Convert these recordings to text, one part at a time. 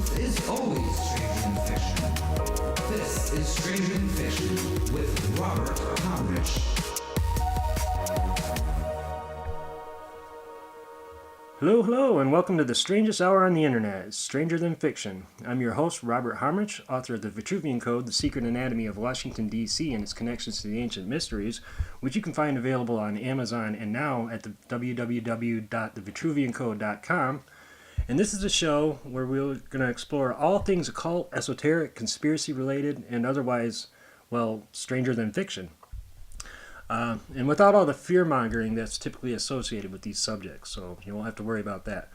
truth is always stranger than fiction. This is Stranger Than Fiction with Robert Homrich. Hello, and welcome to the strangest hour on the internet, Stranger Than Fiction. I'm your host, Robert Homrich, author of The Vitruvian Code, The Secret Anatomy of Washington, D.C. and its connections to the ancient mysteries, which you can find available on Amazon and now at the www.thevitruviancode.com. And this is a show where we're going to explore all things occult, esoteric, conspiracy-related, and otherwise, well, stranger than fiction. And without all the fear-mongering that's typically associated with these subjects, so you won't have to worry about that.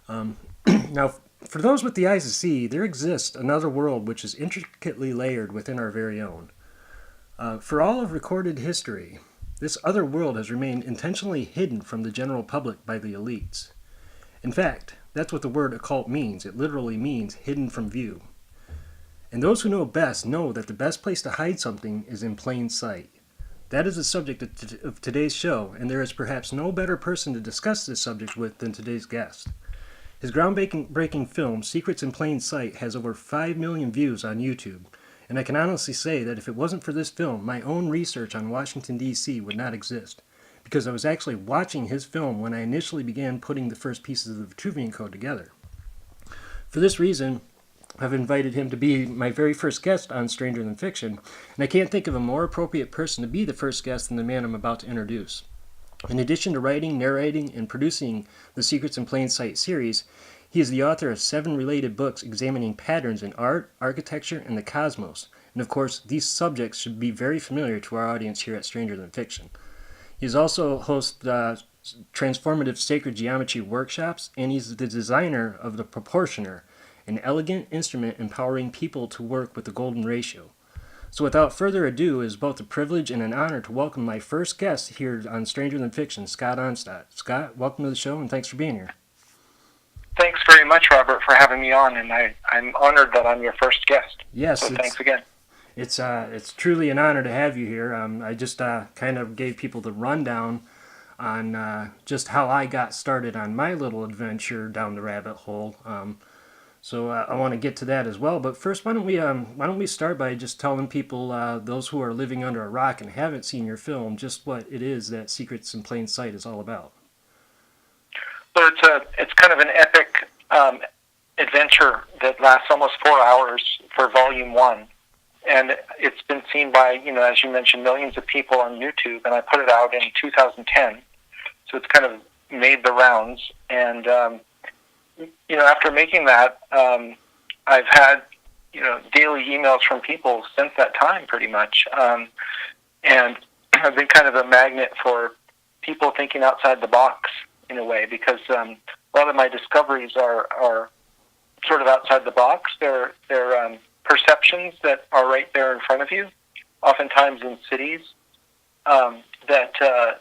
Now, for those with the eyes to see, there exists another world which is intricately layered within our very own. For all of recorded history, this other world has remained intentionally hidden from the general public by the elites. In fact, that's what the word occult means. It literally means hidden from view. And those who know best know that the best place to hide something is in plain sight. That is the subject of today's show, and there is perhaps no better person to discuss this subject with than today's guest. His groundbreaking film, Secrets in Plain Sight, has over 5 million views on YouTube, and I can honestly say that if it wasn't for this film, my own research on Washington, D.C. would not exist, because I was actually watching his film when I initially began putting the first pieces of the Vitruvian Code together. For this reason, I've invited him to be my very first guest on Stranger Than Fiction, and I can't think of a more appropriate person to be the first guest than the man I'm about to introduce. In addition to writing, narrating, and producing the Secrets in Plain Sight series, he is the author of 7 related books examining patterns in art, architecture, and the cosmos. And of course, these subjects should be very familiar to our audience here at Stranger Than Fiction. He is also host transformative sacred geometry workshops, and he's the designer of the Proportioner, an elegant instrument empowering people to work with the golden ratio. So without further ado, it is both a privilege and an honor to welcome my first guest here on Stranger Than Fiction, Scott Onstott. Scott, welcome to the show, and thanks for being here. Thanks very much, Robert, for having me on, and I'm honored that I'm your first guest. Yes. So thanks again. It's truly an honor to have you here. I just kind of gave people the rundown on just how I got started on my little adventure down the rabbit hole. So I want to get to that as well. But first, why don't we start by just telling people, those who are living under a rock and haven't seen your film, just what it is that Secrets in Plain Sight is all about. So it's kind of an epic adventure that lasts almost 4 hours for Volume 1. And it's been seen by, as you mentioned, millions of people on YouTube. And I put it out in 2010. So it's kind of made the rounds. And after making that, I've had, daily emails from people since that time, pretty much. And I've been kind of a magnet for people thinking outside the box, in a way, because a lot of my discoveries are sort of outside the box. They're perceptions that are right there in front of you, oftentimes in cities, that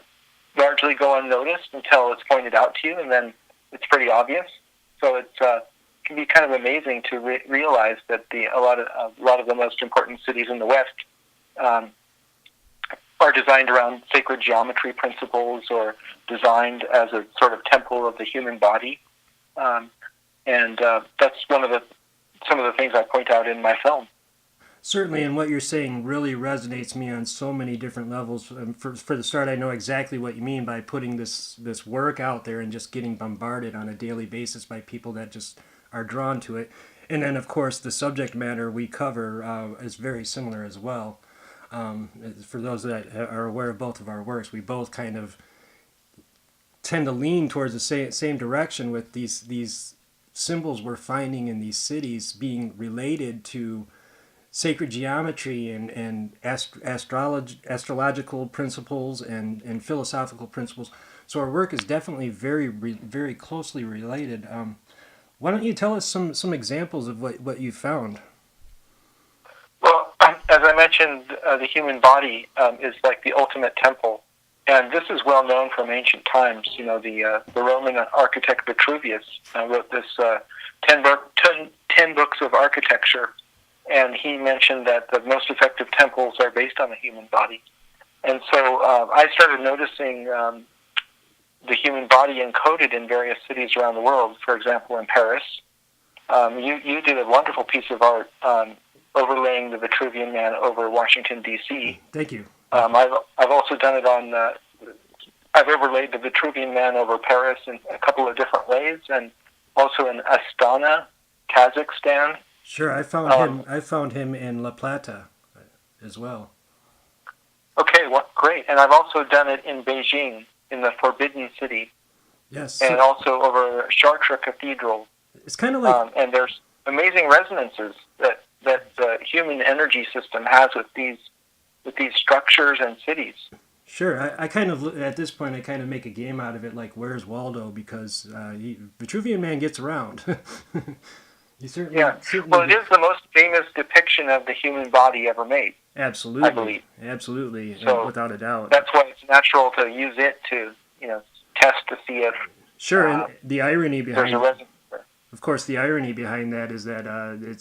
largely go unnoticed until it's pointed out to you, and then it's pretty obvious. So it can be kind of amazing to realize that a lot of the most important cities in the West are designed around sacred geometry principles, or designed as a sort of temple of the human body, and that's some of the things I point out in my film. Certainly, and what you're saying really resonates me on so many different levels. For the start, I know exactly what you mean by putting this work out there and just getting bombarded on a daily basis by people that just are drawn to it. And then, of course, the subject matter we cover is very similar as well. For those that are aware of both of our works, we both kind of tend to lean towards the same direction with these symbols we're finding in these cities being related to sacred geometry and astrological principles and philosophical principles. So our work is definitely very, very closely related. Why don't you tell us some examples of what you found? Well, as I mentioned, the human body is like the ultimate temple. And this is well known from ancient times. The Roman architect Vitruvius wrote this 10 books of architecture, and he mentioned that the most effective temples are based on the human body. And so I started noticing the human body encoded in various cities around the world. For example, in Paris, You did a wonderful piece of art overlaying the Vitruvian Man over Washington, D.C. Thank you. I've also done it on, I've overlaid the Vitruvian Man over Paris in a couple of different ways, and also in Astana, Kazakhstan. Sure, I found him in La Plata as well. Okay, well, great. And I've also done it in Beijing, in the Forbidden City. Yes. And also over Chartres Cathedral. It's kind of like... and there's amazing resonances that the human energy system has with these structures and cities. Sure, I kind of, at this point, I kind of make a game out of it, like, where's Waldo? Because Vitruvian Man gets around. He certainly, well, it is the most famous depiction of the human body ever made. Absolutely. I believe. Absolutely, so without a doubt. That's why it's natural to use it to, test to see if... Sure, and the irony behind... There's a resonance there. Of course, the irony behind that is that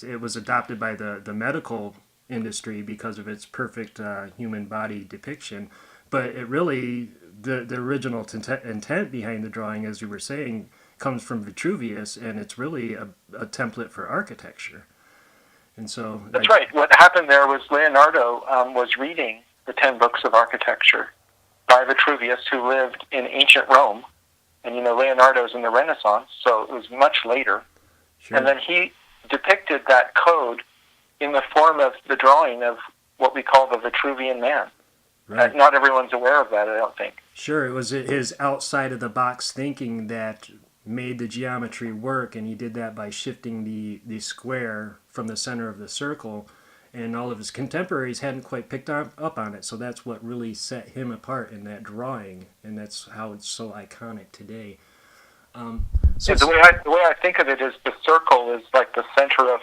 it was adopted by the medical industry because of its perfect human body depiction. But it really, the original intent behind the drawing, as you were saying, comes from Vitruvius, and it's really a template for architecture. And so that's right. What happened there was Leonardo was reading the 10 books of architecture by Vitruvius, who lived in ancient Rome. And, Leonardo's in the Renaissance, so it was much later. Sure. And then he depicted that code in the form of the drawing of what we call the Vitruvian Man. Right. Not everyone's aware of that, I don't think. Sure, it was his outside-of-the-box thinking that made the geometry work, and he did that by shifting the square from the center of the circle, and all of his contemporaries hadn't quite picked up on it, so that's what really set him apart in that drawing, and that's how it's so iconic today. The way I think of it is the circle is like the center of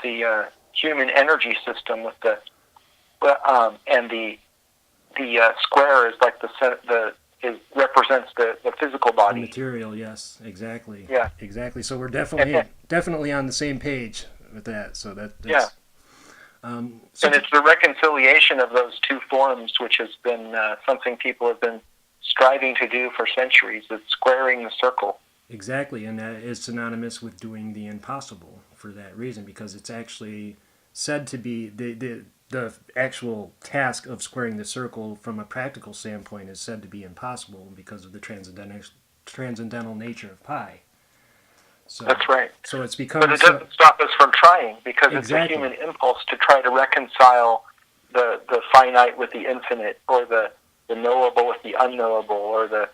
the human energy system, with and the square is like it represents the physical body. The material, yes, exactly. Yeah, exactly. So we're definitely on the same page with that. So that's and it's the reconciliation of those two forms, which has been something people have been striving to do for centuries. It's squaring the circle. Exactly, and that is synonymous with doing the impossible for that reason, because it's actually said to be the actual task of squaring the circle from a practical standpoint is said to be impossible because of the transcendental nature of pi. So, that's right. So it's become. But it doesn't stop us from trying, because exactly. It's a human impulse to try to reconcile the finite with the infinite, or the knowable with the unknowable, or the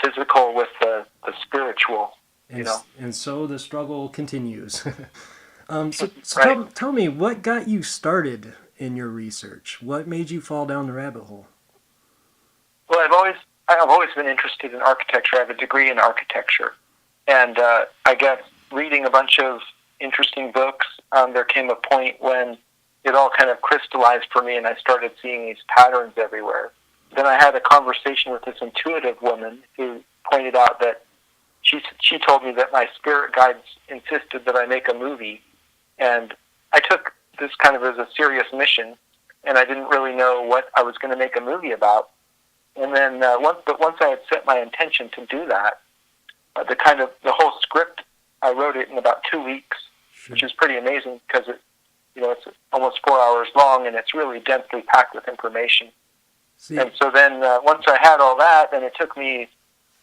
physical with the spiritual. And so the struggle continues. So right. tell me, what got you started in your research? What made you fall down the rabbit hole? Well, I've always been interested in architecture. I have a degree in architecture, and I guess reading a bunch of interesting books, there came a point when it all kind of crystallized for me, and I started seeing these patterns everywhere. Then I had a conversation with this intuitive woman who pointed out that she told me that my spirit guides insisted that I make a movie, and I took this kind of as a serious mission, and I didn't really know what I was going to make a movie about. And then once I had set my intention to do that, the whole script, I wrote it in about 2 weeks, Sure. which is pretty amazing, because it's almost 4 hours long, and it's really densely packed with information. See, And so then once I had all that, then it took me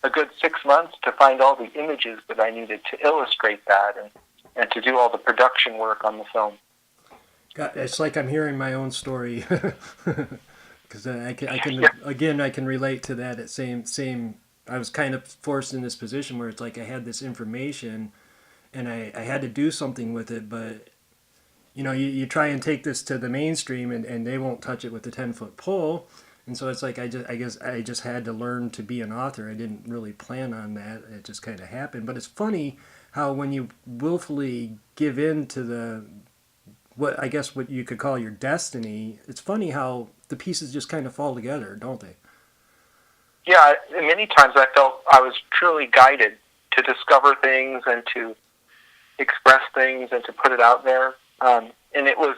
a good 6 months to find all the images that I needed to illustrate that, and to do all the production work on the film. God, it's like I'm hearing my own story, because I can relate to that. Same. I was kind of forced in this position where it's like I had this information, and I had to do something with it, but you try and take this to the mainstream, and they won't touch it with a 10-foot pole. And so it's like I guess I just had to learn to be an author. I didn't really plan on that. It just kind of happened. But it's funny how when you willfully give in to what you could call your destiny, it's funny how the pieces just kind of fall together, don't they? Yeah, many times I felt I was truly guided to discover things and to express things and to put it out there. And it was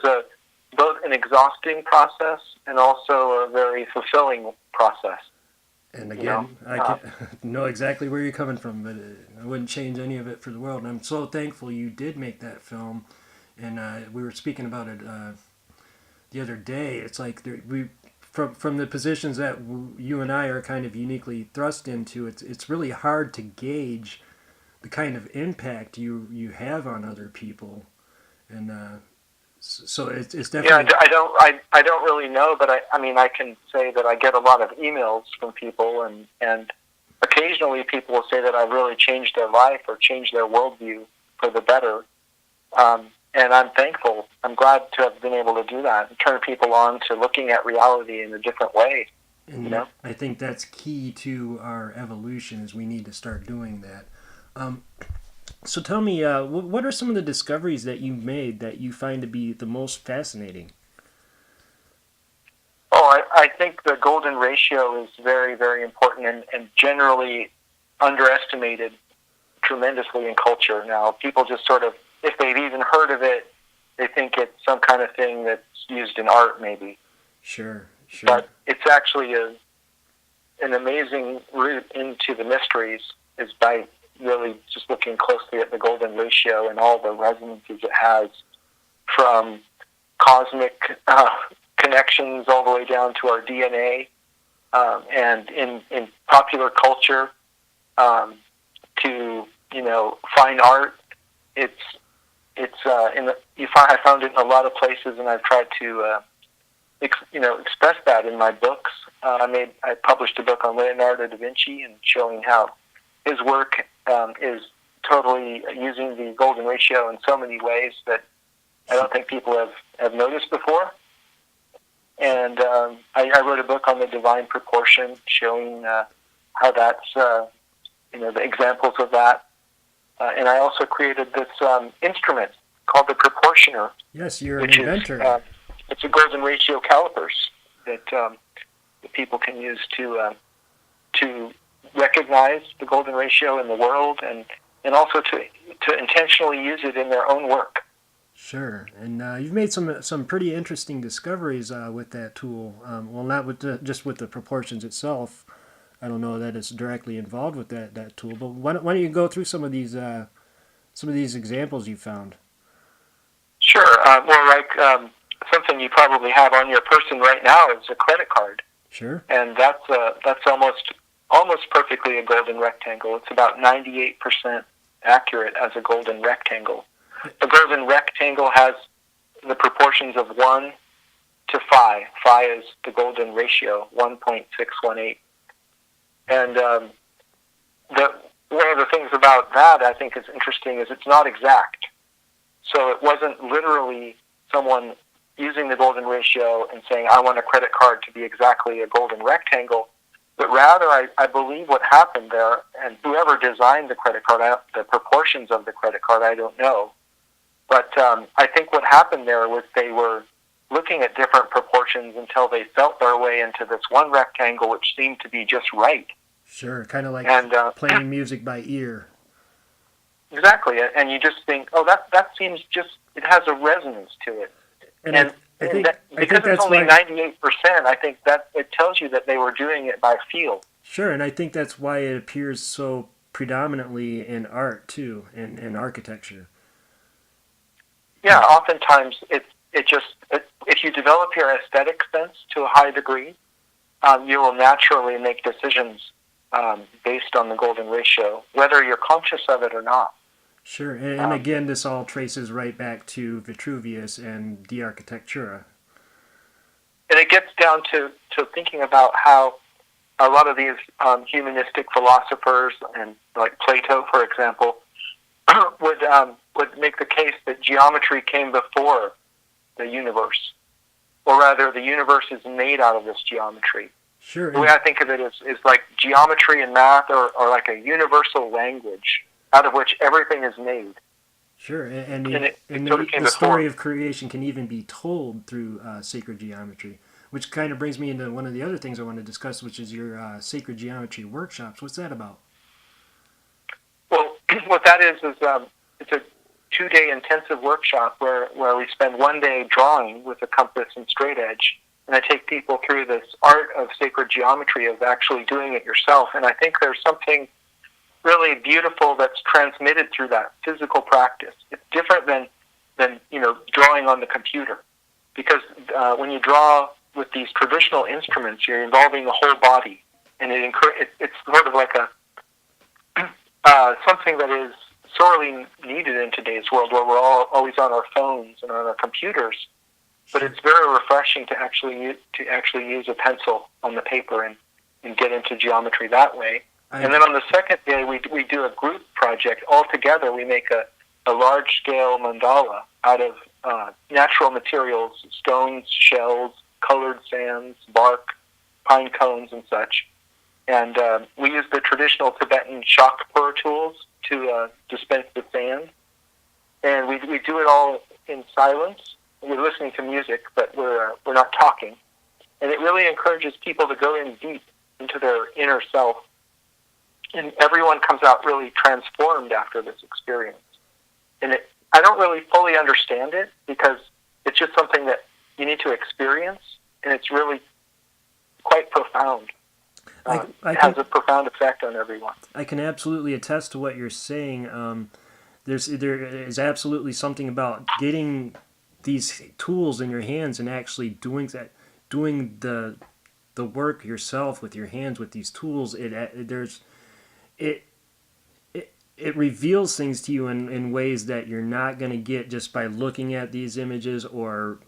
both an exhausting process and also a very fulfilling process. And You know, again, I can know exactly where you're coming from, but I wouldn't change any of it for the world. And I'm so thankful you did make that film. And we were speaking about it the other day. It's like we, from the positions that you and I are kind of uniquely thrust into, it's really hard to gauge the kind of impact you have on other people. And so it's yeah. definitely I don't really know, but I mean, I can say that I get a lot of emails from people, and occasionally people will say that I've really changed their life or changed their worldview for the better. And I'm thankful. I'm glad to have been able to do that and turn people on to looking at reality in a different way. and You know? I think that's key to our evolution is we need to start doing that. Um, so tell me, what are some of the discoveries that you made that you find to be the most fascinating? Oh, I think the golden ratio is very, very important and generally underestimated tremendously in culture. Now, people just sort of, if they've even heard of it, they think it's some kind of thing that's used in art, maybe. Sure. But it's actually an amazing route into the mysteries is by really just looking closely at the golden ratio and all the resonances it has, from cosmic connections all the way down to our DNA, and in popular culture, to fine art. I found it in a lot of places, and I've tried to express that in my books. I published a book on Leonardo da Vinci and showing how his work is totally using the golden ratio in so many ways that I don't think people have noticed before. And I wrote a book on the divine proportion, showing how that's the examples of that. And I also created this instrument called the proportioner. Yes, you're an which inventor. It's a golden ratio calipers that people can use to recognize the golden ratio in the world, and also to intentionally use it in their own work. Sure, and you've made some pretty interesting discoveries with that tool. Well, not with just with the proportions itself. I don't know that it's directly involved with that tool, but why don't you go through some of these examples you found? Sure. Something you probably have on your person right now is a credit card. Sure. And that's almost perfectly a golden rectangle. It's about 98% accurate as a golden rectangle. A golden rectangle has the proportions of 1 to 5. Phi is the golden ratio, 1.618. And one of the things about that I think is interesting is it's not exact. So it wasn't literally someone using the golden ratio and saying, I want a credit card to be exactly a golden rectangle, but rather I believe what happened there, and whoever designed the credit card, the proportions of the credit card, I don't know. But I think what happened there was they were looking at different proportions until they felt their way into this one rectangle, which seemed to be just right. Sure, kind of like playing music by ear. Exactly, and you just think, oh, that seems just, it has a resonance to it. And because it's only 98%, I think that it tells you that they were doing it by feel. Sure, and I think that's why it appears so predominantly in art too, in architecture. Yeah, oftentimes if you develop your aesthetic sense to a high degree, you will naturally make decisions based on the golden ratio, whether you're conscious of it or not. Sure, and again, this all traces right back to Vitruvius and De Architectura. And it gets down to thinking about how a lot of these humanistic philosophers, and like Plato, for example, would make the case that geometry came before the universe, or rather, the universe is made out of this geometry. Sure. The way I think of it is like geometry and math are like a universal language out of which everything is made. Sure, and the story of creation can even be told through sacred geometry, which kind of brings me into one of the other things I want to discuss, which is your sacred geometry workshops. What's that about? Well, what that is it's a 2-day intensive workshop where we spend 1 day drawing with a compass and straight edge, and I take people through this art of sacred geometry, of actually doing it yourself. And I think there's something really beautiful that's transmitted through that physical practice. It's different than drawing on the computer, because when you draw with these traditional instruments, you're involving the whole body, and it's sort of like something that is sorely needed in today's world, where we're all always on our phones and on our computers. But it's very refreshing to actually use a pencil on the paper and get into geometry that way. And then on the second day, we do a group project. All together, we make a large-scale mandala out of natural materials, stones, shells, colored sands, bark, pine cones, and such. And we use the traditional Tibetan shock pour tools to dispense the sand. And we do it all in silence. We're listening to music, but we're not talking. And it really encourages people to go in deep into their inner self. And everyone comes out really transformed after this experience. And I don't really fully understand it, because it's just something that you need to experience, and it's really quite profound. It has a profound effect on everyone. I can absolutely attest to what you're saying. There is absolutely something about getting these tools in your hands and actually doing the work yourself with your hands with these tools. It reveals things to you in ways that you're not going to get just by looking at these images or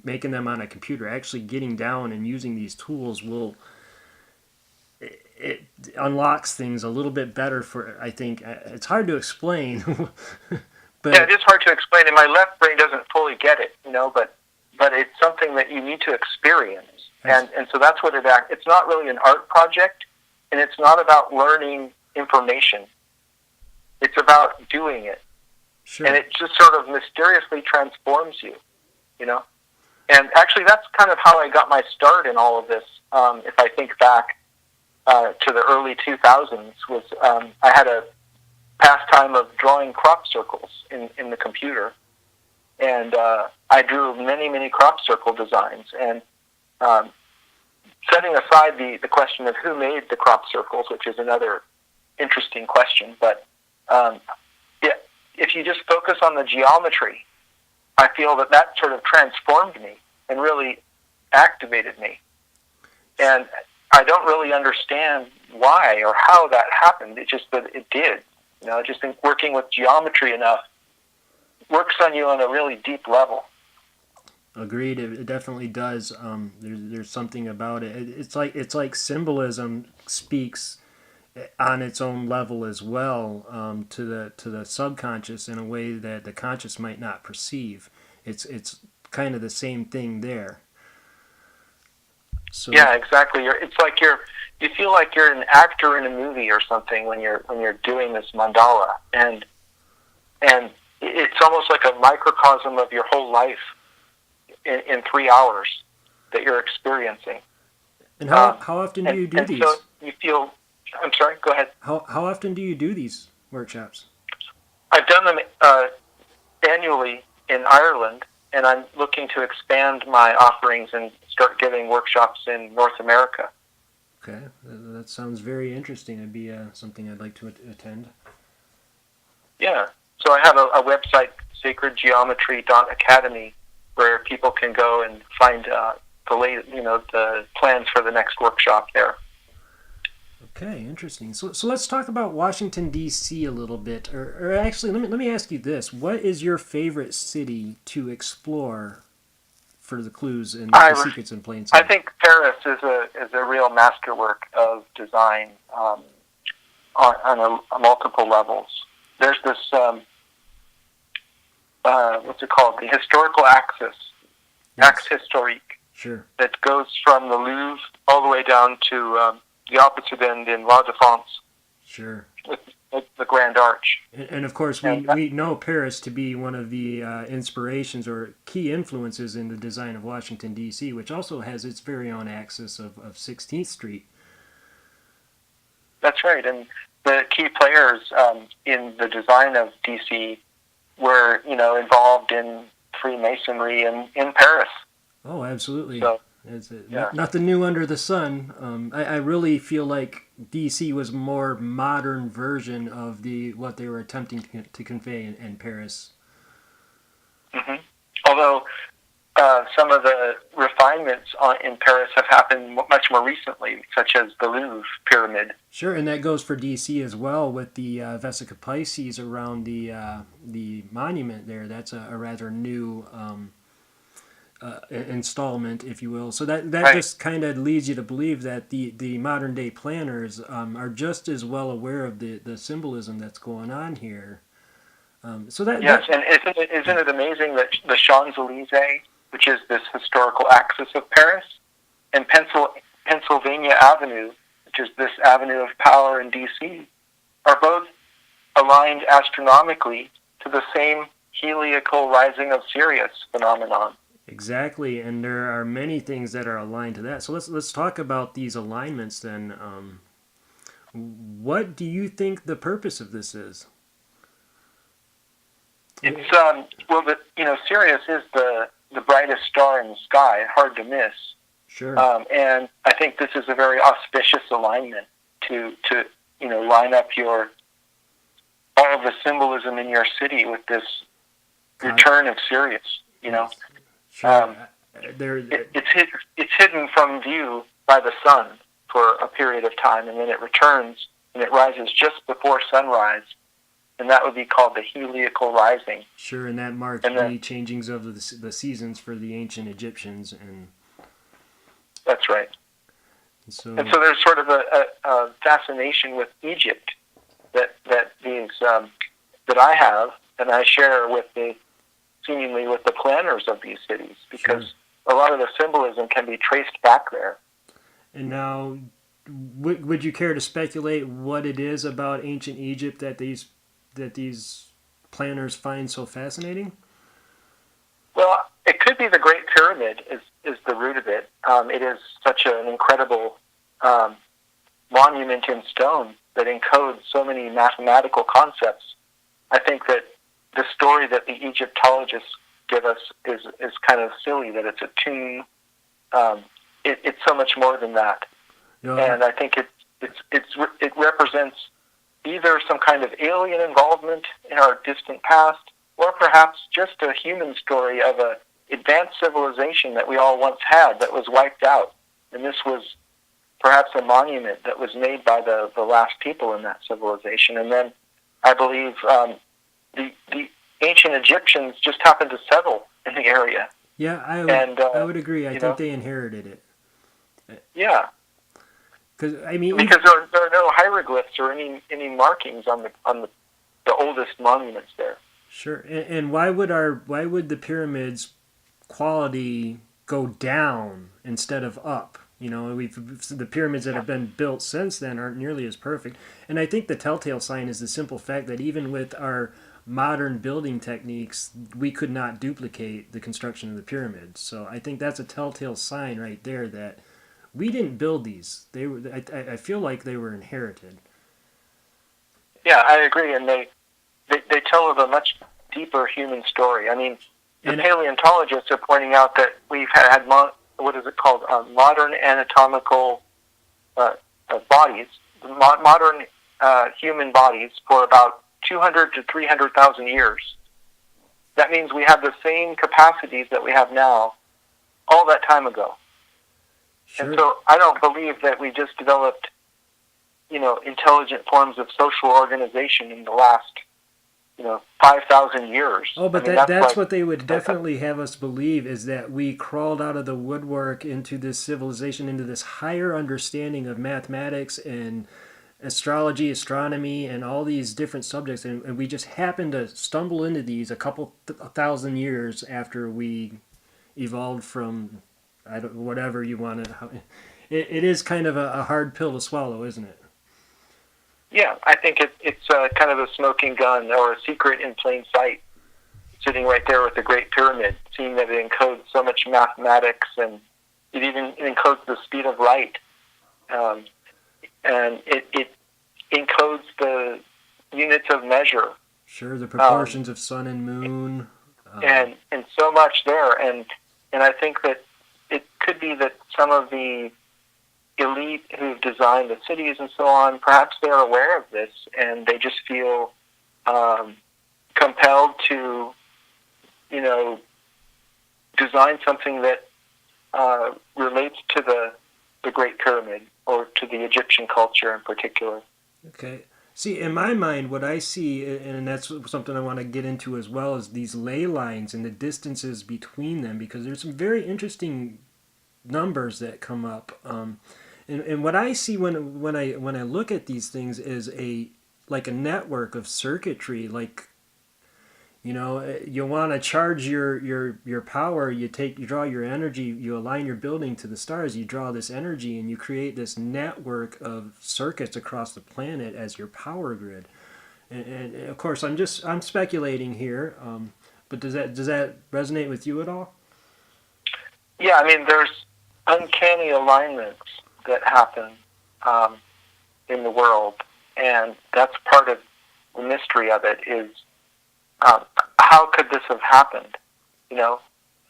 making them on a computer. Actually getting down and using these tools it unlocks things a little bit better I think. It's hard to explain. But yeah, it is hard to explain, and my left brain doesn't fully get it, but it's something that you need to experience. And so that's what it's not really an art project, and it's not about learning information. It's about doing it. Sure. And it just sort of mysteriously transforms you, And actually, that's kind of how I got my start in all of this. If I think back to the early 2000s, was I had a pastime of drawing crop circles in the computer. And I drew many, many crop circle designs. And setting aside the question of who made the crop circles, which is another interesting question, but if you just focus on the geometry, I feel that sort of transformed me and really activated me. And I don't really understand why or how that happened. It's just that it did. I just think working with geometry enough works on you on a really deep level. Agreed. It definitely does. There's something about it. It's like symbolism speaks on its own level as well, to the subconscious in a way that the conscious might not perceive. It's kind of the same thing there. So yeah, exactly. It's like you feel like you're an actor in a movie or something when you're doing this mandala, and it's almost like a microcosm of your whole life in 3 hours that you're experiencing. And how often do you do these? So you feel. I'm sorry. Go ahead. How often do you do these workshops? I've done them annually in Ireland, and I'm looking to expand my offerings and start giving workshops in North America. Okay, that sounds very interesting. It'd be something I'd like to attend. Yeah. So I have a website, sacredgeometry.academy, where people can go and find the plans for the next workshop there. Okay, interesting. So let's talk about Washington, D.C. a little bit. Or actually, let me ask you this. What is your favorite city to explore for the clues and the secrets in plain sight? I think Paris is a real masterwork of design on multiple levels. There's this, what's it called? The historical axis, axe historique, sure, that goes from the Louvre all the way down to the opposite end in La Défense. Sure. With the Grand Arch. And of course, we know Paris to be one of the inspirations or key influences in the design of Washington, D.C., which also has its very own axis of 16th Street. That's right. And the key players in the design of D.C. were, involved in Freemasonry in Paris. Oh, absolutely. So, It's yeah. nothing new under the sun. I really feel like DC was a more modern version of what they were attempting to convey in Paris. hmm Although some of the refinements in Paris have happened much more recently, such as the Louvre pyramid. Sure, and that goes for DC as well with the Vesica Pisces around the monument there. That's a rather new installment, if you will. So that Right. just kind of leads you to believe that the modern day planners are just as well aware of the symbolism that's going on here. So Yes, and isn't it amazing that the Champs-Élysées, which is this historical axis of Paris, and Pennsylvania Avenue, which is this avenue of power in D.C., are both aligned astronomically to the same heliacal rising of Sirius phenomenon. exactly, and there are many things that are aligned to that. So let's talk about these alignments then. What do you think the purpose of this is? It's Sirius is the brightest star in the sky, hard to miss. Sure. And I think this is a very auspicious alignment to line up all of the symbolism in your city with this return of Sirius. Sure. It's hidden from view by the sun for a period of time, and then it returns and it rises just before sunrise, and that would be called the heliacal rising. Sure, and that marked the changings of the seasons for the ancient Egyptians, and that's right. So there's sort of a fascination with Egypt that I have, and I share seemingly with the planners of these cities, because a lot of the symbolism can be traced back there. And now, would you care to speculate what it is about ancient Egypt that these planners find so fascinating? Well, it could be the Great Pyramid is the root of it. It is such an incredible monument in stone that encodes so many mathematical concepts. I think that the story that the Egyptologists give us is kind of silly, that it's a tomb. It's so much more than that. And I think it represents either some kind of alien involvement in our distant past, or perhaps just a human story of an advanced civilization that we all once had that was wiped out. And this was perhaps a monument that was made by the last people in that civilization. And then I believe the ancient Egyptians just happened to settle in the area. Yeah, I would agree. I think they inherited it. Yeah. Because there are no hieroglyphs or any markings on the oldest monuments there. Sure. And why would the pyramids' quality go down instead of up? The pyramids that have been built since then aren't nearly as perfect. And I think the telltale sign is the simple fact that even with our modern building techniques, we could not duplicate the construction of the pyramids. So I think that's a telltale sign right there that we didn't build these. I feel like they were inherited. Yeah, I agree, and they tell of a much deeper human story. I mean, the paleontologists are pointing out that we've had what is it called? Modern anatomical bodies, modern human bodies for about 200 to 300,000 years. That means we have the same capacities that we have now all that time ago. Sure. And so I don't believe that we just developed, intelligent forms of social organization in the last, 5,000 years. Oh, but that's what they would definitely have us believe, is that we crawled out of the woodwork into this civilization, into this higher understanding of mathematics and astrology, astronomy, and all these different subjects, and we just happened to stumble into these a couple thousand years after we evolved from, whatever you want to. It is kind of a hard pill to swallow, isn't it? Yeah, I think it's kind of a smoking gun or a secret in plain sight, sitting right there with the Great Pyramid, seeing that it encodes so much mathematics, and it even encodes the speed of light. And it encodes the units of measure. Sure, the proportions of sun and moon. And so much there. And I think that could be that some of the elite who've designed the cities and so on, perhaps they're aware of this and they just feel compelled to, design something that relates to the Great Pyramid or to the Egyptian culture in particular. Okay. See, in my mind, what I see, and that's something I want to get into as well, is these ley lines and the distances between them, because there's some very interesting numbers that come up. And what I see when I look at these things is like a network of circuitry. Like, you want to charge your power. You draw your energy. You align your building to the stars. You draw this energy, and you create this network of circuits across the planet as your power grid. And of course, I'm speculating here. But does that resonate with you at all? Yeah, I mean, there's uncanny alignments that happen in the world, and that's part of the mystery of it. Is how could this have happened?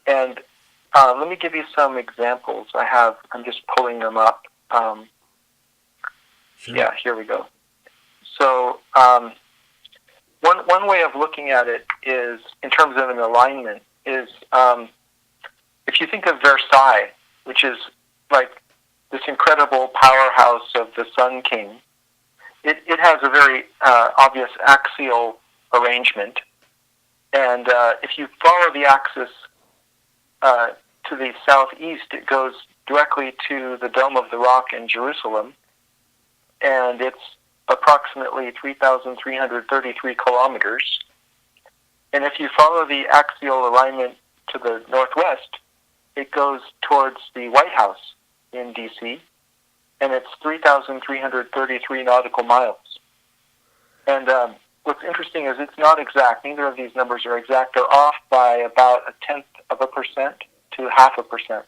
And let me give you some examples. I'm just pulling them up. Sure. Yeah, here we go. So one way of looking at it is, in terms of an alignment, is if you think of Versailles, which is like this incredible powerhouse of the Sun King, it has a very obvious axial arrangement. And if you follow the axis to the southeast, it goes directly to the Dome of the Rock in Jerusalem, and it's approximately 3,333 kilometers. And if you follow the axial alignment to the northwest, it goes towards the White House in D.C., and it's 3,333 nautical miles. And what's interesting is it's not exact. Neither of these numbers are exact. They're off by about 0.1% to 0.5%.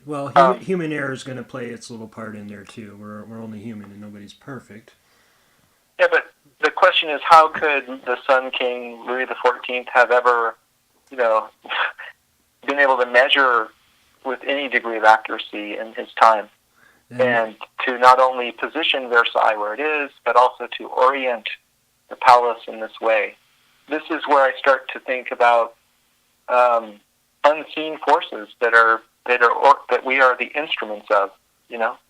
Well, human error is going to play its little part in there too. We're only human, and nobody's perfect. Yeah, but the question is, how could the Sun King, Louis XIV, have ever, been able to measure with any degree of accuracy in his time? And to not only position Versailles where it is, but also to orient the palace in this way. This is where I start to think about unseen forces that we are the instruments of.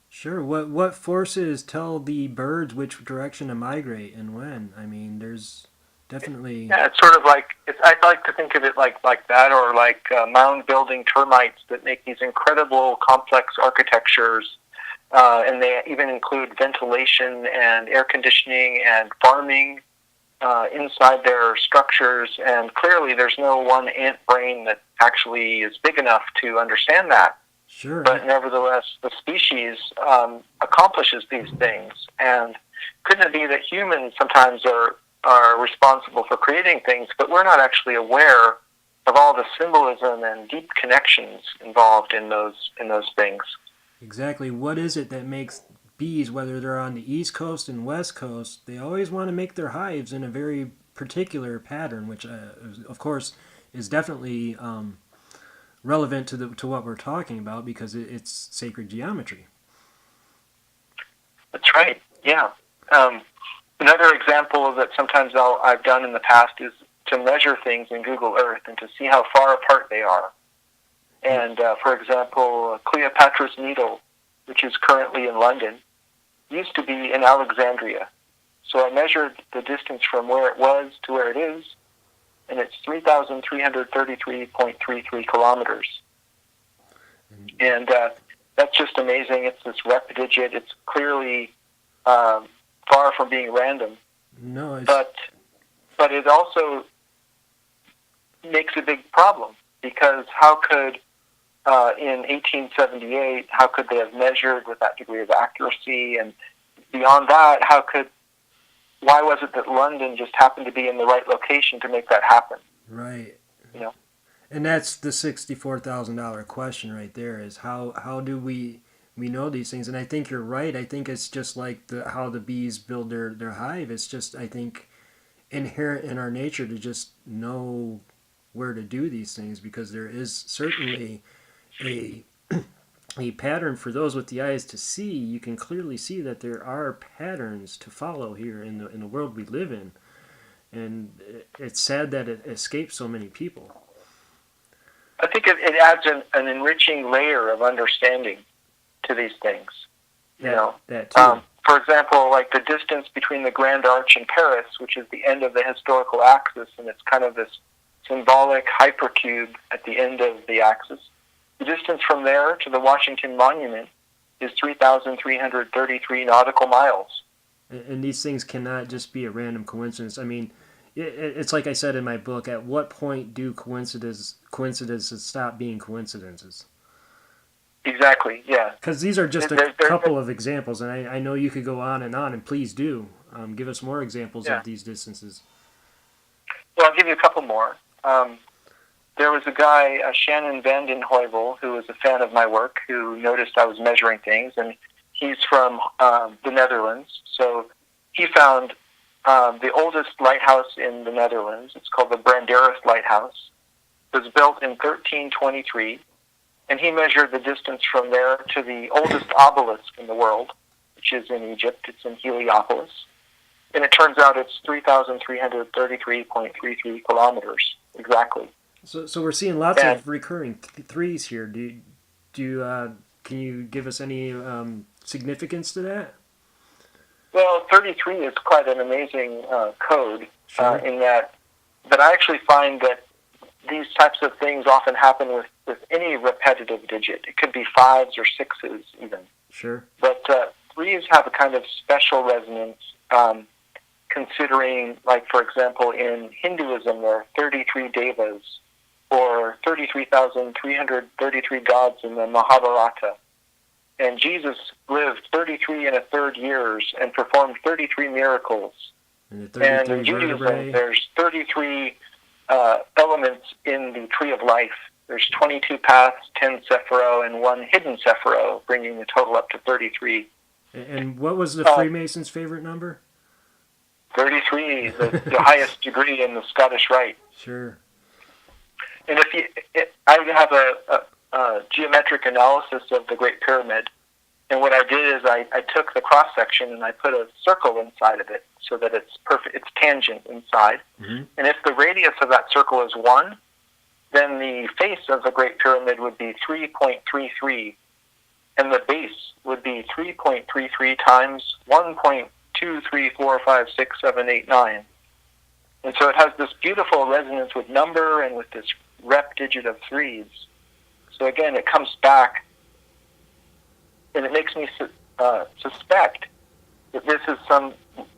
Sure. What forces tell the birds which direction to migrate and when? I mean, there's definitely. Yeah, it's sort of like I'd like to think of it like that, or like mound building termites that make these incredible complex architectures. And they even include ventilation and air conditioning and farming inside their structures. And clearly there's no one ant brain that actually is big enough to understand that. Sure. But nevertheless, the species accomplishes these things. And couldn't it be that humans sometimes are responsible for creating things, but we're not actually aware of all the symbolism and deep connections involved in those things? Exactly. What is it that makes bees, whether they're on the East Coast and West Coast, they always want to make their hives in a very particular pattern, which, of course, is definitely relevant to what we're talking about, because it's sacred geometry. That's right. Yeah. Another example that sometimes I've done in the past is to measure things in Google Earth and to see how far apart they are. And, for example, Cleopatra's Needle, which is currently in London, used to be in Alexandria. So I measured the distance from where it was to where it is, and it's 3,333.33 kilometers. And that's just amazing. It's this repdigit. It's clearly far from being random. No, but it also makes a big problem, because how could in 1878, how could they have measured with that degree of accuracy? And beyond that, why was it that London just happened to be in the right location to make that happen? Right. And that's the $64,000 question right there, is how do we know these things? And I think you're right. I think it's just like how the bees build their hive. It's just, I think, inherent in our nature to just know where to do these things, because there is certainly a a pattern for those with the eyes to see, you can clearly see that there are patterns to follow here in the world we live in. And it's sad that it escapes so many people. I think it adds an enriching layer of understanding to these things. That too. For example, like the distance between the Grand Arch and Paris, which is the end of the historical axis, and it's kind of this symbolic hypercube at the end of the axis. The distance from there to the Washington Monument is 3,333 nautical miles. And these things cannot just be a random coincidence. I mean, it's like I said in my book, at what point do coincidences stop being coincidences? Exactly, yeah. Because these are just a couple of examples, and I know you could go on, and please do. Give us more examples of these distances. Well, I'll give you a couple more. There was a guy, Shannon Vanden Heuvel, who was a fan of my work, who noticed I was measuring things, and he's from the Netherlands. So he found the oldest lighthouse in the Netherlands. It's called the Branderis Lighthouse. It was built in 1323, and he measured the distance from there to the oldest obelisk in the world, which is in Egypt. It's in Heliopolis. And it turns out it's 3,333.33 kilometers, exactly. So we're seeing lots of recurring threes here. Can you give us any significance to that? Well, 33 is quite an amazing code in that, but I actually find that these types of things often happen with any repetitive digit. It could be 5s or 6s even. Sure. But 3s have a kind of special resonance, considering, like, for example, in Hinduism, there are 33 devas, or 33,333 gods in the Mahabharata. And Jesus lived 33 and a third years and performed 33 miracles. And in Judaism, there's 33 elements in the tree of life. There's 22 paths, 10 sephiro, and 1 hidden sephiro, bringing the total up to 33. And what was the Freemasons' favorite number? 33, the highest degree in the Scottish Rite. Sure. And I have a geometric analysis of the Great Pyramid, and what I did is I took the cross section and I put a circle inside of it so that it's perfect. It's tangent inside, and if the radius of that circle is 1, then the face of the Great Pyramid would be 3.33, and the base would be 3.33 times 1.2345678 and so it has this beautiful resonance with number and with this rep digit of 3s. So again, it comes back, and it makes me suspect that this is some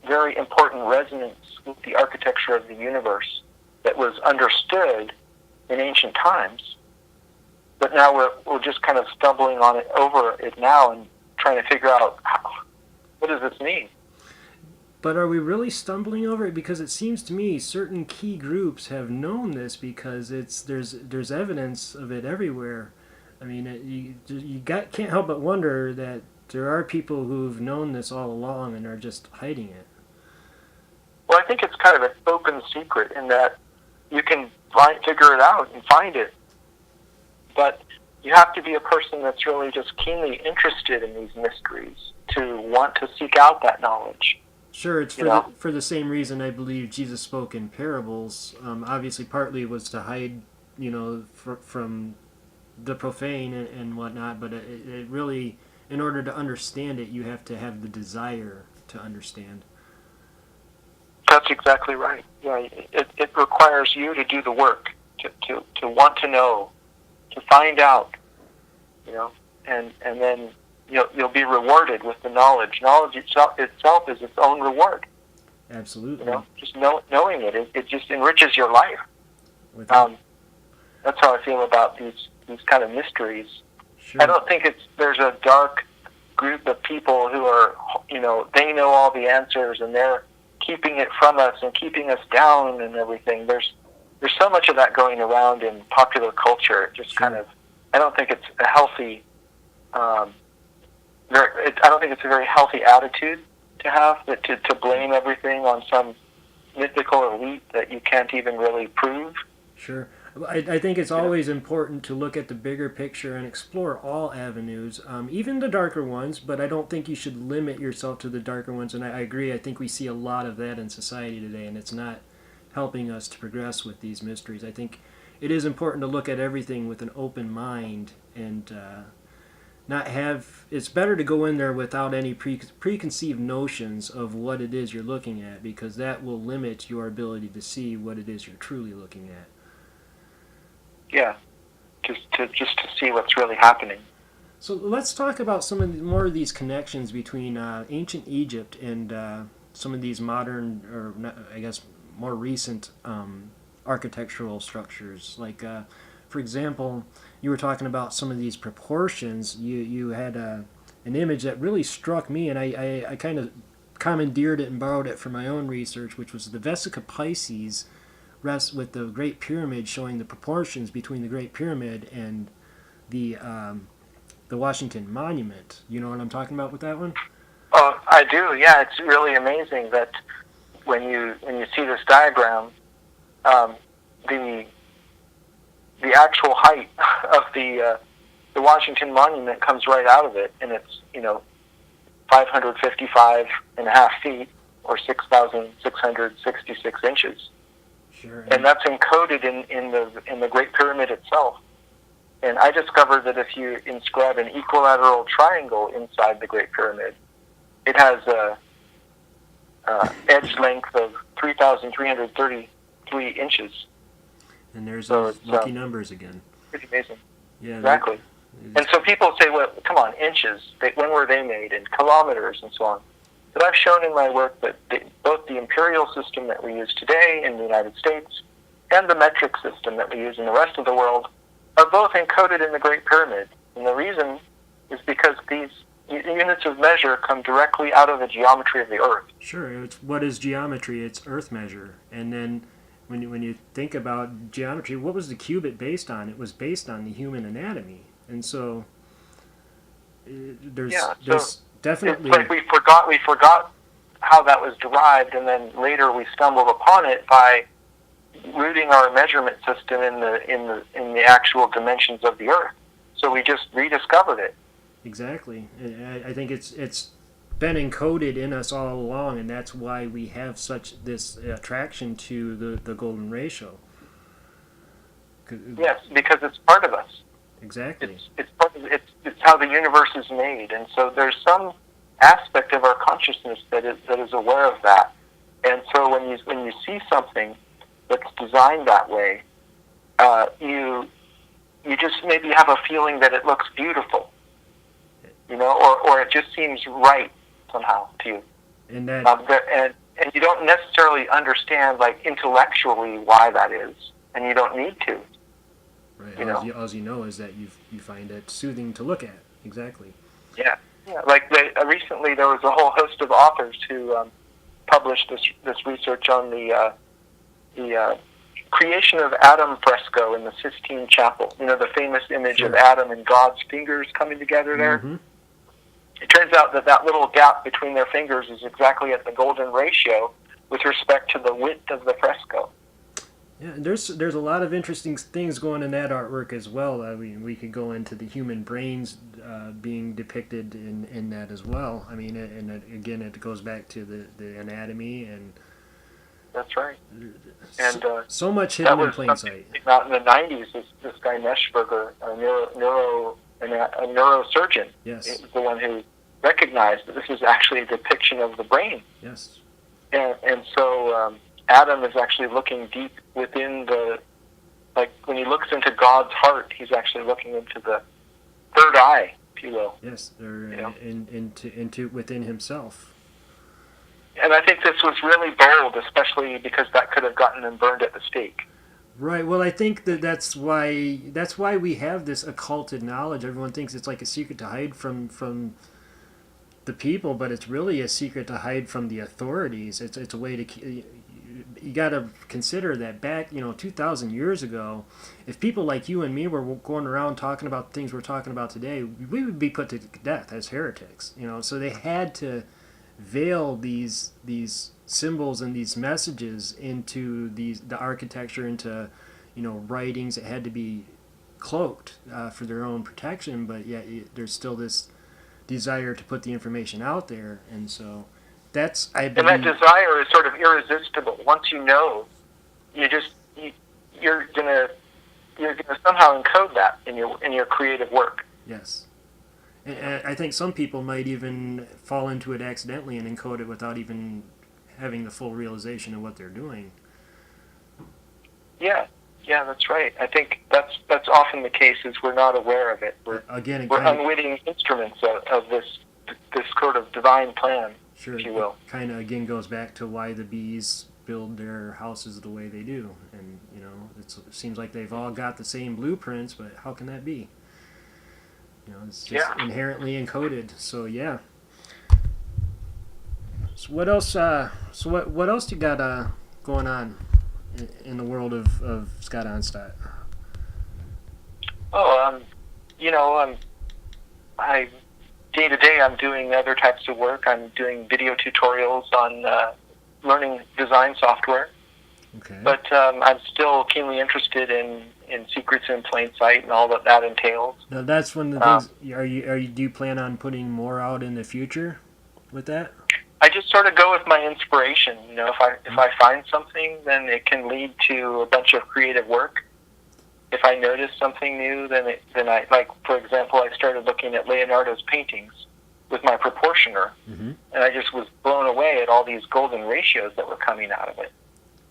very important resonance with the architecture of the universe that was understood in ancient times, but now we're just kind of stumbling over it now and trying to figure out what does this mean. But are we really stumbling over it? Because it seems to me certain key groups have known this, because there's evidence of it everywhere. I mean, you can't help but wonder that there are people who've known this all along and are just hiding it. Well, I think it's kind of an open secret in that you can figure it out and find it, but you have to be a person that's really just keenly interested in these mysteries to want to seek out that knowledge. Sure, it's for the same reason I believe Jesus spoke in parables. Obviously, partly was to hide, from the profane and whatnot, but it really, in order to understand it, you have to have the desire to understand. That's exactly right. Yeah, it requires you to do the work, to want to know, to find out, and then you'll be rewarded with the knowledge. Knowledge itself is its own reward. Absolutely. Just knowing it just enriches your life. That's how I feel about these kind of mysteries. Sure. I don't think there's a dark group of people who are, they know all the answers and they're keeping it from us and keeping us down and everything. There's so much of that going around in popular culture. It just kind of, I don't think it's a healthy. I don't think it's a very healthy attitude to have, to blame everything on some mythical elite that you can't even really prove. Sure. I think it's always important to look at the bigger picture and explore all avenues, even the darker ones, but I don't think you should limit yourself to the darker ones. And I agree. I think we see a lot of that in society today, and it's not helping us to progress with these mysteries. I think it is important to look at everything with an open mind and not have. It's better to go in there without any preconceived notions of what it is you're looking at, because that will limit your ability to see what it is you're truly looking at. Yeah, just to see what's really happening. So let's talk about some of more of these connections between ancient Egypt and some of these modern, or I guess more recent architectural structures. Like, for example, you were talking about some of these proportions. You had an image that really struck me, and I kind of commandeered it and borrowed it for my own research, which was the Vesica Pisces rests with the Great Pyramid, showing the proportions between the Great Pyramid and the Washington Monument. You know what I'm talking about with that one? Oh, I do. Yeah, it's really amazing that when you see this diagram, the actual height of the Washington Monument comes right out of it, and it's 555.5 feet, or 6,666 inches. Sure. And that's encoded in the Great Pyramid itself. And I discovered that if you inscribe an equilateral triangle inside the Great Pyramid, it has a edge length of 3,333 inches. And there's those lucky numbers again. Pretty amazing. Yeah. Exactly. And so people say, well, come on, inches. When were they made? And kilometers and so on. But I've shown in my work that both the imperial system that we use today in the United States and the metric system that we use in the rest of the world are both encoded in the Great Pyramid. And the reason is because these units of measure come directly out of the geometry of the Earth. Sure. What is geometry? It's Earth measure. And then when you think about geometry, what was the cubit based on? It was based on the human anatomy. And so there's definitely, it's like we forgot how that was derived, and then later we stumbled upon it by rooting our measurement system in the actual dimensions of the Earth. So we just rediscovered it. Exactly. I think it's been encoded in us all along, and that's why we have such this attraction to the golden ratio. Yes, because it's part of us. Exactly. It's how the universe is made, and so there's some aspect of our consciousness that is aware of that. And so when you see something that's designed that way, you just maybe have a feeling that it looks beautiful, or it just seems right somehow to you. And that and you don't necessarily understand, like, intellectually why that is, and you don't need to. Right. All you know is that you find it soothing to look at. Exactly. Yeah. Like recently, there was a whole host of authors who published this research on the creation of Adam fresco in the Sistine Chapel. The famous image of Adam and God's fingers coming together there. Mm-hmm. It turns out that little gap between their fingers is exactly at the golden ratio with respect to the width of the fresco. Yeah, there's a lot of interesting things going in that artwork as well. I mean, we could go into the human brains being depicted in that as well. I mean, and again, it goes back to the anatomy and. That's right. And so much hidden in plain sight. Out in the 90s, this guy Neschberger, a neurosurgeon, is the one who recognized that this is actually a depiction of the brain. Yes. And so Adam is actually looking deep within when he looks into God's heart, he's actually looking into the third eye, if you will. Yes, or into within himself. And I think this was really bold, especially because that could have gotten him burned at the stake. Right. Well, I think that's why we have this occulted knowledge. Everyone thinks it's like a secret to hide from the people, but it's really a secret to hide from the authorities. It's a way to. You got to consider that back, 2,000 years ago, if people like you and me were going around talking about things we're talking about today, we would be put to death as heretics. So they had to veil these symbols and these messages into the architecture, into writings that had to be cloaked for their own protection, but yet there's still this desire to put the information out there, and so that's and that desire is sort of irresistible. Once you know, you're gonna somehow encode that in your creative work. Yes. And I think some people might even fall into it accidentally and encode it without even having the full realization of what they're doing. Yeah, that's right. I think that's often the case, is we're not aware of it. We're unwitting instruments of this sort of divine plan, sure, if you will. It kind of, again, goes back to why the bees build their houses the way they do. And, it seems like they've all got the same blueprints, but how can that be? It's just inherently encoded. So, yeah. So what else? What else you got going on in the world of Scott Onstott? I day to day I'm doing other types of work. I'm doing video tutorials on learning design software. Okay. But I'm still keenly interested in secrets in plain sight and all that entails. Now that's one of the things. Do you plan on putting more out in the future with that? I just sort of go with my inspiration. If I find something, then it can lead to a bunch of creative work. If I notice something new, then I, like, for example, I started looking at Leonardo's paintings with my proportioner, and I just was blown away at all these golden ratios that were coming out of it.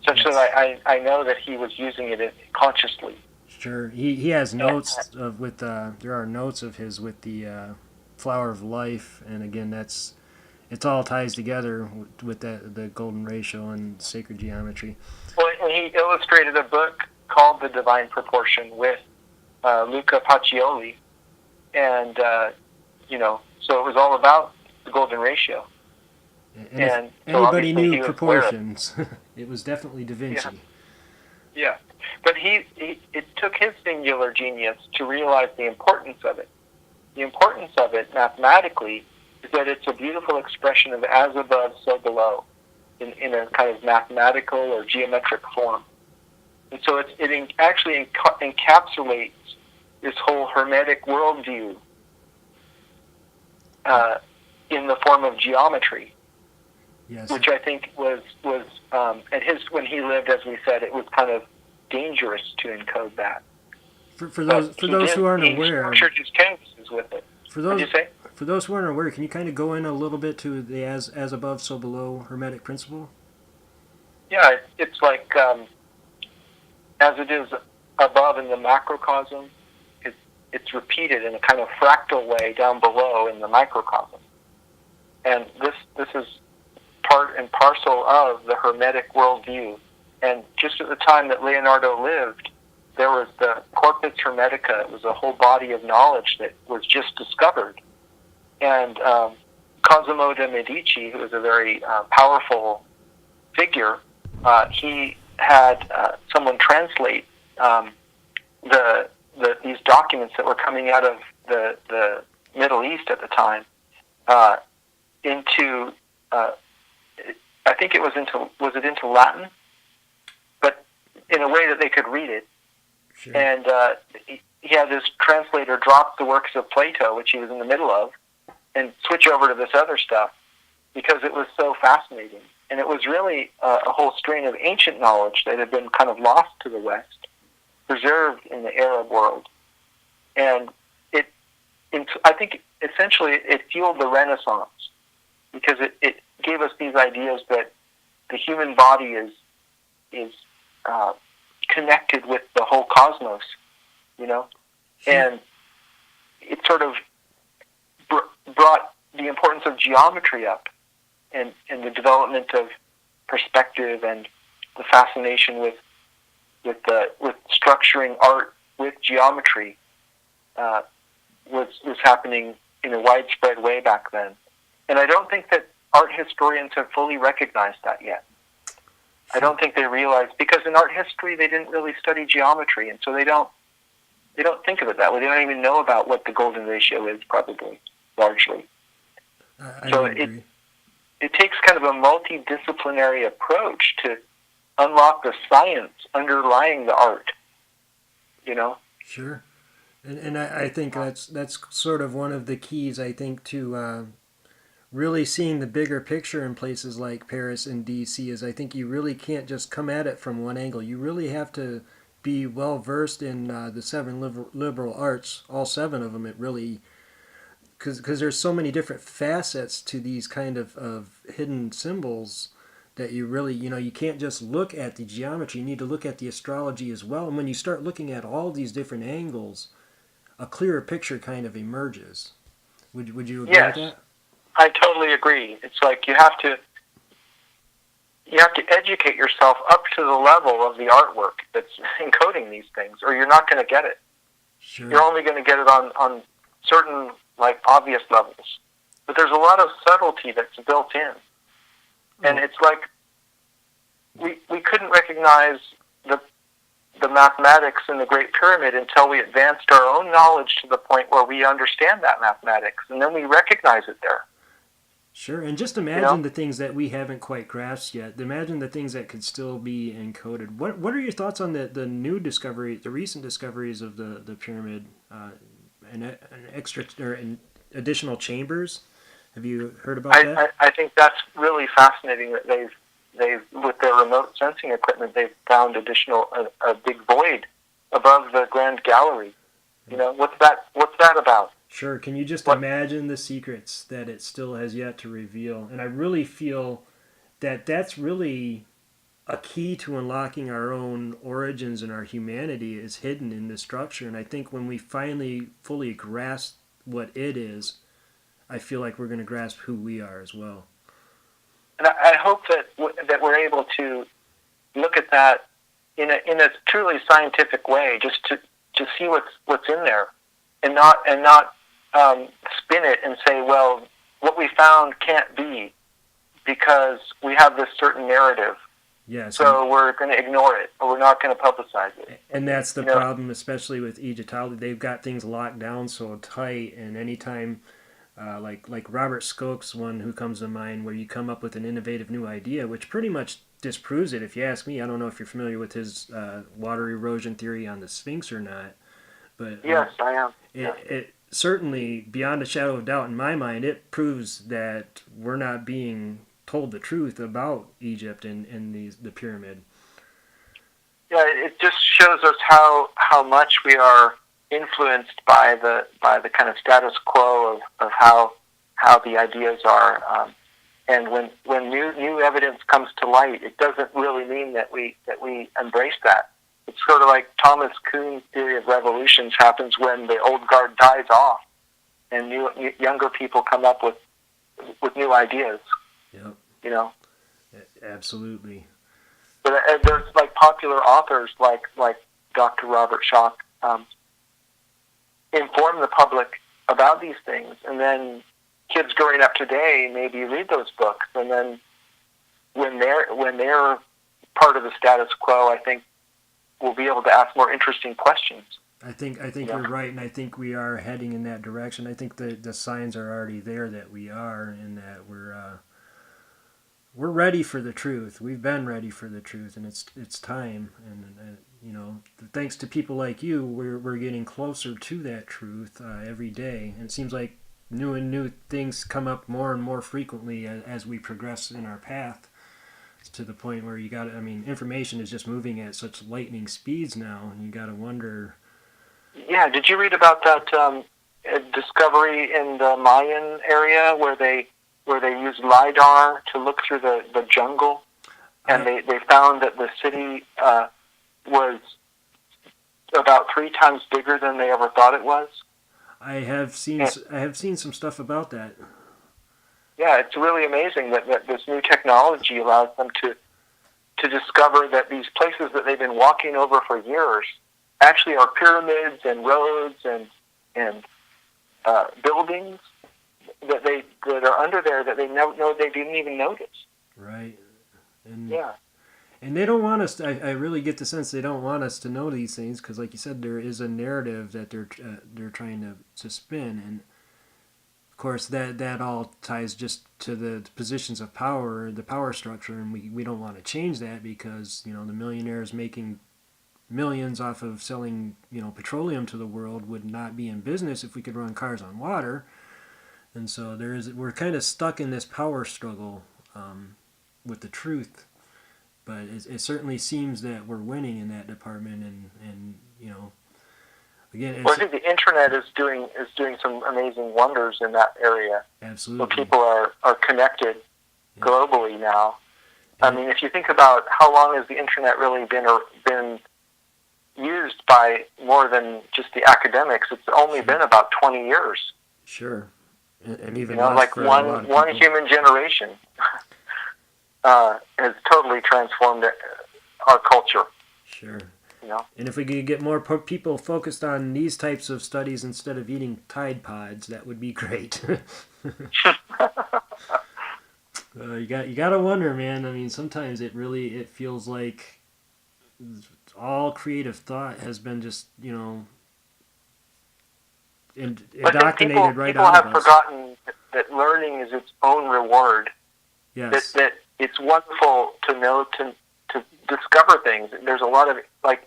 Such that I know that he was using it consciously. Sure, he has notes there are notes of his with the flower of life, and again it all ties together with the golden ratio and sacred geometry. Well, and he illustrated a book called The Divine Proportion with Luca Pacioli, and so it was all about the golden ratio. And so anybody knew proportions. It was definitely Da Vinci. Yeah. But it took his singular genius to realize the importance of it. The importance of it mathematically is that it's a beautiful expression of as above, so below, in a kind of mathematical or geometric form. And so it actually encapsulates this whole Hermetic worldview in the form of geometry. Yes. Which I think was when he lived, as we said, it was kind of dangerous to encode that. For those who aren't aware, he structured his canvases with it. For those who aren't aware, can you kind of go in a little bit to the as above, so below Hermetic principle? Yeah, it's like as it is above in the macrocosm, it's repeated in a kind of fractal way down below in the microcosm, and this is part and parcel of the Hermetic worldview. And just at the time that Leonardo lived, there was the Corpus Hermetica. It was a whole body of knowledge that was just discovered. And Cosimo de' Medici, who was a very powerful figure, he had someone translate these documents that were coming out of the Middle East at the time into I think it was into Latin, but in a way that they could read it. Sure. And he had this translator drop the works of Plato, which he was in the middle of, and switch over to this other stuff because it was so fascinating. And it was really a whole strain of ancient knowledge that had been kind of lost to the West, preserved in the Arab world. And I think essentially it fueled the Renaissance because it gave us these ideas that the human body is connected with the whole cosmos, and it sort of brought the importance of geometry up, and the development of perspective and the fascination with structuring art with geometry was happening in a widespread way back then. And I don't think that art historians have fully recognized that yet. I don't think they realize, because in art history they didn't really study geometry, and so they don't think of it that way. They don't even know about what the golden ratio is, probably, largely. So it takes kind of a multidisciplinary approach to unlock the science underlying the art you know? Sure. And I think that's sort of one of the keys, I think, to really seeing the bigger picture in places like Paris and DC is I think you really can't just come at it from one angle. You really have to be well versed in the seven liberal arts, all seven of them. It really, because there's so many different facets to these kind of hidden symbols that you really, you can't just look at the geometry. You need to look at the astrology as well. And when you start looking at all these different angles, a clearer picture kind of emerges. Would you agree Yes. with that? I totally agree. It's like you have to educate yourself up to the level of the artwork that's encoding these things, or you're not going to get it. Sure. You're only going to get it on certain, like, obvious levels. But there's a lot of subtlety that's built in. And it's like we couldn't recognize the mathematics in the Great Pyramid until we advanced our own knowledge to the point where we understand that mathematics, and then we recognize it there. Sure, and just imagine the things that we haven't quite grasped yet. Imagine the things that could still be encoded. What are your thoughts on the new discovery, the recent discoveries of the pyramid, and additional chambers? Have you heard about that? I think that's really fascinating that they've with their remote sensing equipment they've found a big void above the Grand Gallery. What's that about? Sure. Can you just imagine the secrets that it still has yet to reveal? And I really feel that that's really a key to unlocking our own origins and our humanity is hidden in this structure. And I think when we finally fully grasp what it is, I feel like we're going to grasp who we are as well. And I hope that we're able to look at that in a truly scientific way, just to see what's in there, and not spin it and say, well, what we found can't be because we have this certain narrative. Yes. So we're going to ignore it, or we're not going to publicize it. And that's the problem, especially with Egyptology. They've got things locked down so tight, and anytime, like Robert Skoke's one who comes to mind, where you come up with an innovative new idea, which pretty much disproves it, if you ask me. I don't know if you're familiar with his water erosion theory on the Sphinx or not. But yes, I am. It certainly, beyond a shadow of doubt in my mind, it proves that we're not being told the truth about Egypt and the pyramid. Yeah, it just shows us how much we are influenced by the kind of status quo of how the ideas are. And when new evidence comes to light, it doesn't really mean that we embrace that. It's sort of like Thomas Kuhn's theory of revolutions happens when the old guard dies off, and younger people come up with new ideas. Yep. Absolutely. But there's like popular authors like Dr. Robert Schoch inform the public about these things, and then kids growing up today maybe read those books, and then when they're part of the status quo, I think we'll be able to ask more interesting questions. I think you're right, and I think we are heading in that direction. I think the signs are already there that we are, and that we're ready for the truth. We've been ready for the truth, and it's time. And thanks to people like you, we're getting closer to that truth every day. And it seems like new things come up more and more frequently as we progress in our path, to the point where information is just moving at such lightning speeds now, and you got to wonder. Yeah, did you read about that discovery in the Mayan area where they used LiDAR to look through the jungle, and they found that the city was about 3 times bigger than they ever thought it was? I have seen some stuff about that. Yeah, it's really amazing that this new technology allows them to discover that these places that they've been walking over for years actually are pyramids and roads and buildings that are under there that they didn't even notice. Right. And they don't want us to, I really get the sense they don't want us to know these things, because like you said, there is a narrative that they're trying to spin, and of course that all ties just to the positions of power, the power structure, and we don't want to change that, because the millionaires making millions off of selling, petroleum to the world would not be in business if we could run cars on water. And so we're kind of stuck in this power struggle with the truth. But it certainly seems that we're winning in that department, and again, well, I think the internet is doing some amazing wonders in that area. Absolutely, where people are connected globally now. I mean, if you think about how long has the internet really been used by more than just the academics, it's only been about 20 years. Sure, and even like one human generation has totally transformed our culture. Sure. And if we could get more people focused on these types of studies instead of eating Tide Pods, that would be great. You got to wonder, man. I mean, sometimes it feels like all creative thought has been just indoctrinated right out of us. People have forgotten that learning is its own reward. Yes. That it's wonderful to know to discover things. There's a lot of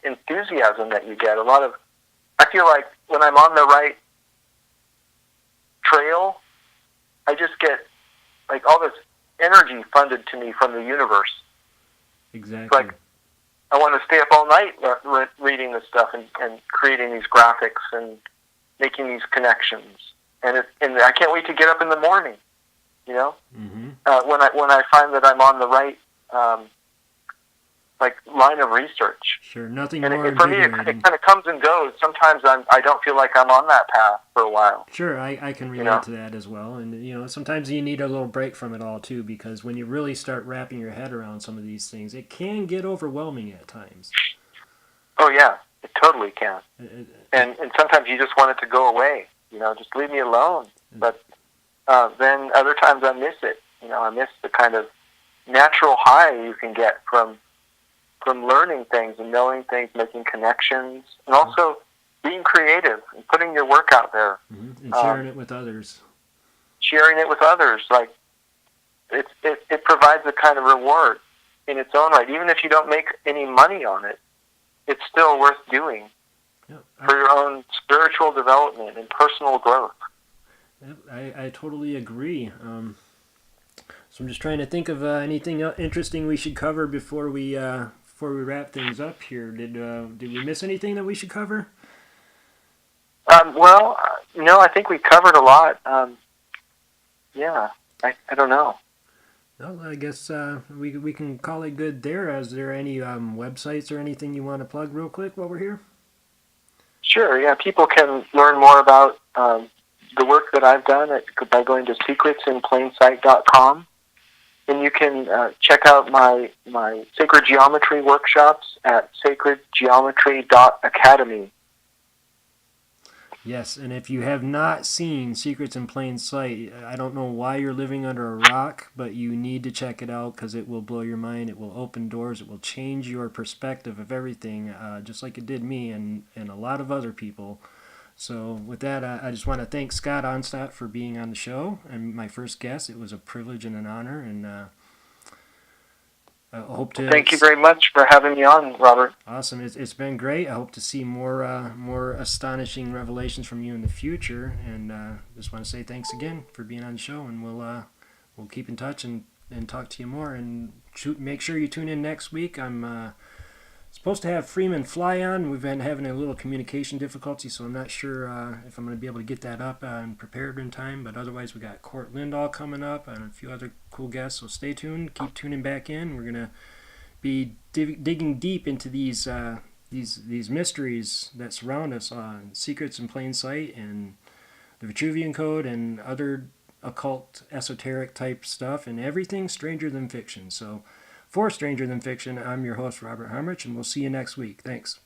enthusiasm that you get. I feel like when I'm on the right trail, I just get all this energy funded to me from the universe. Exactly. It's I want to stay up all night reading this stuff and creating these graphics and making these connections. And I can't wait to get up in the morning. Mm-hmm. When I find that I'm on the right line of research. Sure, nothing and more. For me, it kind of comes and goes. Sometimes I don't feel like I'm on that path for a while. Sure, I can relate to that as well. And sometimes you need a little break from it all too, because when you really start wrapping your head around some of these things, it can get overwhelming at times. Oh yeah, it totally can. And sometimes you just want it to go away. Just leave me alone. But then other times I miss it. I miss the kind of natural high you can get from learning things and knowing things, making connections, and also being creative and putting your work out there. Mm-hmm. And sharing it with others. It provides a kind of reward in its own right. Even if you don't make any money on it, it's still worth doing for your own spiritual development and personal growth. I totally agree. So I'm just trying to think of anything interesting we should cover before we wrap things up here. Did we miss anything that we should cover? No, I think we covered a lot. I don't know. Well, I guess we can call it good there. Is there any websites or anything you want to plug real quick while we're here? Sure, yeah. People can learn more about the work that I've done by going to secretsinplainsight.com. And you can check out my sacred geometry workshops at sacredgeometry.academy. Yes, and if you have not seen Secrets in Plain Sight, I don't know why you're living under a rock, but you need to check it out because it will blow your mind. It will open doors. It will change your perspective of everything, just like it did me and a lot of other people. So with that, I just want to thank Scott Onstott for being on the show and my first guest. It was a privilege and an honor, and I hope to. Thank you very much for having me on, Robert. Awesome. It's been great. I hope to see more astonishing revelations from you in the future, and just want to say thanks again for being on the show, and we'll keep in touch and talk to you more. And make sure you tune in next week. I'm supposed to have Freeman Fly on. We've been having a little communication difficulty, so I'm not sure if I'm going to be able to get that up and prepared in time. But otherwise, we got Court Lindahl coming up and a few other cool guests. So stay tuned. Keep tuning back in. We're going to be digging deep into these mysteries that surround us on Secrets in Plain Sight and the Vitruvian Code and other occult, esoteric type stuff and everything stranger than fiction. So for Stranger Than Fiction, I'm your host, Robert Homrich, and we'll see you next week. Thanks.